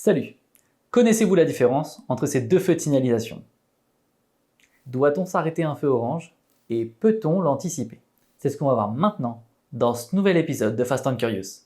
Salut! Connaissez-vous la différence entre ces deux feux de signalisation? Doit-on s'arrêter à un feu orange? Et peut-on l'anticiper? C'est ce qu'on va voir maintenant dans ce nouvel épisode de Fast and Curious.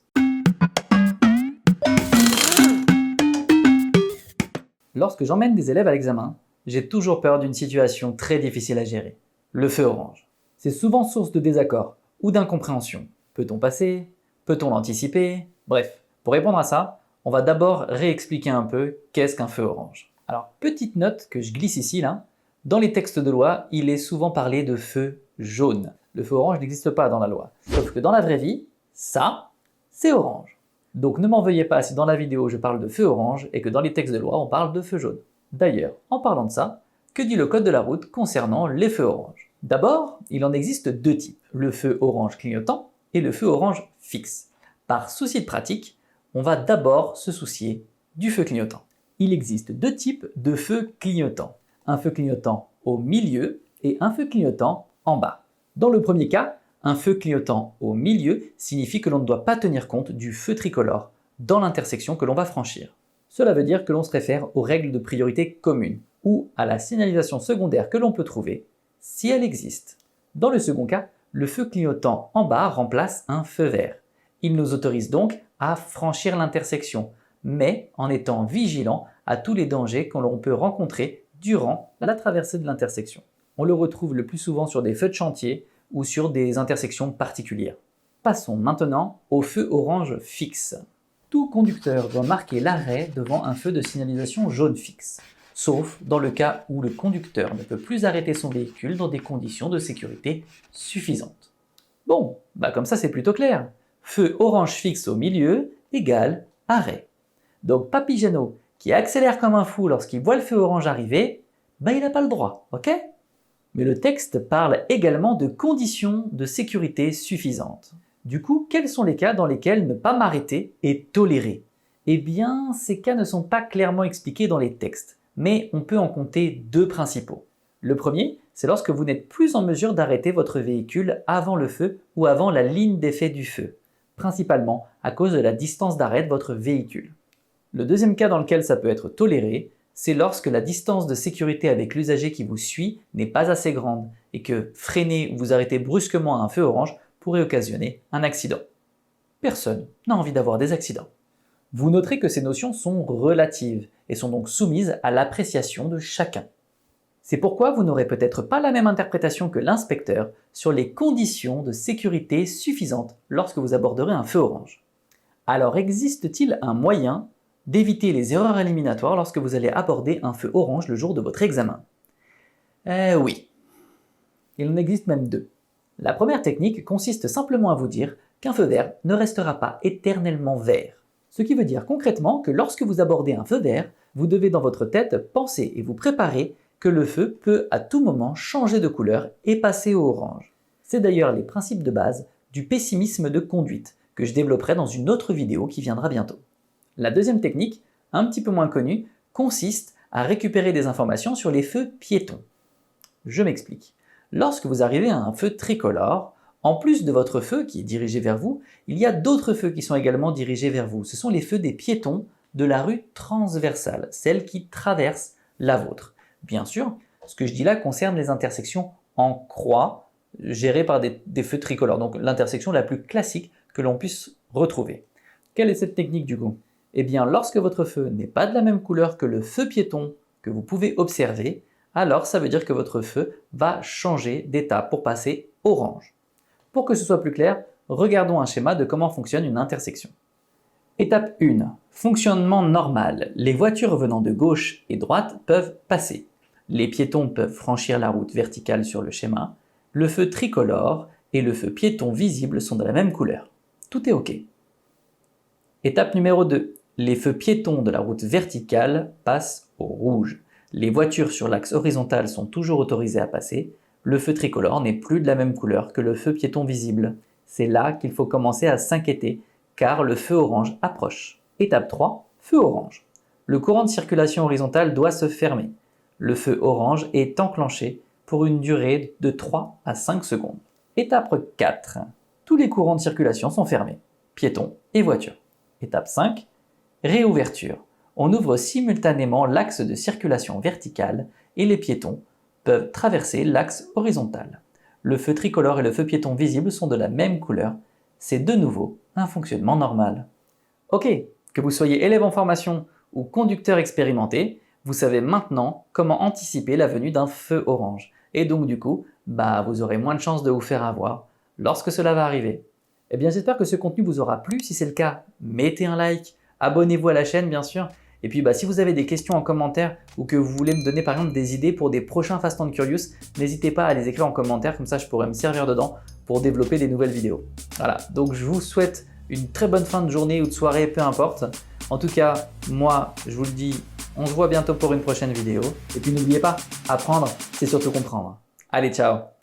Lorsque j'emmène des élèves à l'examen, j'ai toujours peur d'une situation très difficile à gérer, le feu orange. C'est souvent source de désaccord ou d'incompréhension. Peut-on passer? Peut-on l'anticiper? Bref, pour répondre à ça, on va d'abord réexpliquer un peu qu'est-ce qu'un feu orange. Alors, petite note que je glisse ici, là. Dans les textes de loi, il est souvent parlé de feu jaune. Le feu orange n'existe pas dans la loi. Sauf que dans la vraie vie, ça, c'est orange. Donc ne m'en veuillez pas si dans la vidéo je parle de feu orange et que dans les textes de loi on parle de feu jaune. D'ailleurs, en parlant de ça, que dit le code de la route concernant les feux orange? D'abord, il en existe deux types, le feu orange clignotant et le feu orange fixe. Par souci de pratique, on va d'abord se soucier du feu clignotant. Il existe deux types de feux clignotants. Un feu clignotant au milieu et un feu clignotant en bas. Dans le premier cas, un feu clignotant au milieu signifie que l'on ne doit pas tenir compte du feu tricolore dans l'intersection que l'on va franchir. Cela veut dire que l'on se réfère aux règles de priorité communes ou à la signalisation secondaire que l'on peut trouver si elle existe. Dans le second cas, le feu clignotant en bas remplace un feu vert. Il nous autorise donc à franchir l'intersection, mais en étant vigilant à tous les dangers que l'on peut rencontrer durant la traversée de l'intersection. On le retrouve le plus souvent sur des feux de chantier ou sur des intersections particulières. Passons maintenant au feu orange fixe. Tout conducteur doit marquer l'arrêt devant un feu de signalisation jaune fixe, sauf dans le cas où le conducteur ne peut plus arrêter son véhicule dans des conditions de sécurité suffisantes. Bon, comme ça c'est plutôt clair. Feu orange fixe au milieu égale arrêt. Donc Papy Jeannot, qui accélère comme un fou lorsqu'il voit le feu orange arriver, il n'a pas le droit, ok? Mais le texte parle également de conditions de sécurité suffisantes. Du coup, quels sont les cas dans lesquels ne pas m'arrêter est toléré? Eh bien, ces cas ne sont pas clairement expliqués dans les textes, mais on peut en compter deux principaux. Le premier, c'est lorsque vous n'êtes plus en mesure d'arrêter votre véhicule avant le feu ou avant la ligne d'effet du feu, principalement à cause de la distance d'arrêt de votre véhicule. Le deuxième cas dans lequel ça peut être toléré, c'est lorsque la distance de sécurité avec l'usager qui vous suit n'est pas assez grande et que freiner ou vous arrêter brusquement à un feu orange pourrait occasionner un accident. Personne n'a envie d'avoir des accidents. Vous noterez que ces notions sont relatives et sont donc soumises à l'appréciation de chacun. C'est pourquoi vous n'aurez peut-être pas la même interprétation que l'inspecteur sur les conditions de sécurité suffisantes lorsque vous aborderez un feu orange. Alors existe-t-il un moyen d'éviter les erreurs éliminatoires lorsque vous allez aborder un feu orange le jour de votre examen? Oui. Il en existe même deux. La première technique consiste simplement à vous dire qu'un feu vert ne restera pas éternellement vert. Ce qui veut dire concrètement que lorsque vous abordez un feu vert, vous devez dans votre tête penser et vous préparer que le feu peut à tout moment changer de couleur et passer au orange. C'est d'ailleurs les principes de base du pessimisme de conduite que je développerai dans une autre vidéo qui viendra bientôt. La deuxième technique, un petit peu moins connue, consiste à récupérer des informations sur les feux piétons. Je m'explique. Lorsque vous arrivez à un feu tricolore, en plus de votre feu qui est dirigé vers vous, il y a d'autres feux qui sont également dirigés vers vous. Ce sont les feux des piétons de la rue transversale, celle qui traverse la vôtre. Bien sûr, ce que je dis là concerne les intersections en croix, gérées par des feux tricolores, donc l'intersection la plus classique que l'on puisse retrouver. Quelle est cette technique du coup? Eh bien, lorsque votre feu n'est pas de la même couleur que le feu piéton que vous pouvez observer, alors ça veut dire que votre feu va changer d'état pour passer orange. Pour que ce soit plus clair, regardons un schéma de comment fonctionne une intersection. Étape 1. Fonctionnement normal. Les voitures venant de gauche et droite peuvent passer. Les piétons peuvent franchir la route verticale sur le schéma. Le feu tricolore et le feu piéton visible sont de la même couleur. Tout est OK. Étape numéro 2. Les feux piétons de la route verticale passent au rouge. Les voitures sur l'axe horizontal sont toujours autorisées à passer. Le feu tricolore n'est plus de la même couleur que le feu piéton visible. C'est là qu'il faut commencer à s'inquiéter, car le feu orange approche. Étape 3. Feu orange. Le courant de circulation horizontale doit se fermer. Le feu orange est enclenché pour une durée de 3 à 5 secondes. Étape 4. Tous les courants de circulation sont fermés, piétons et voitures. Étape 5. Réouverture. on ouvre simultanément l'axe de circulation verticale et les piétons peuvent traverser l'axe horizontal. Le feu tricolore et le feu piéton visible sont de la même couleur. C'est de nouveau un fonctionnement normal. Ok, que vous soyez élève en formation ou conducteur expérimenté, vous savez maintenant comment anticiper la venue d'un feu orange. Et donc du coup, vous aurez moins de chances de vous faire avoir lorsque cela va arriver. Eh bien j'espère que ce contenu vous aura plu. Si c'est le cas, mettez un like, abonnez-vous à la chaîne bien sûr. Et puis si vous avez des questions en commentaire ou que vous voulez me donner par exemple des idées pour des prochains Fast and Curious, n'hésitez pas à les écrire en commentaire, comme ça je pourrais me servir dedans pour développer des nouvelles vidéos. Voilà, donc je vous souhaite une très bonne fin de journée ou de soirée, peu importe. En tout cas, moi je vous le dis, on se voit bientôt pour une prochaine vidéo. Et puis n'oubliez pas, apprendre, c'est surtout comprendre. Allez, ciao!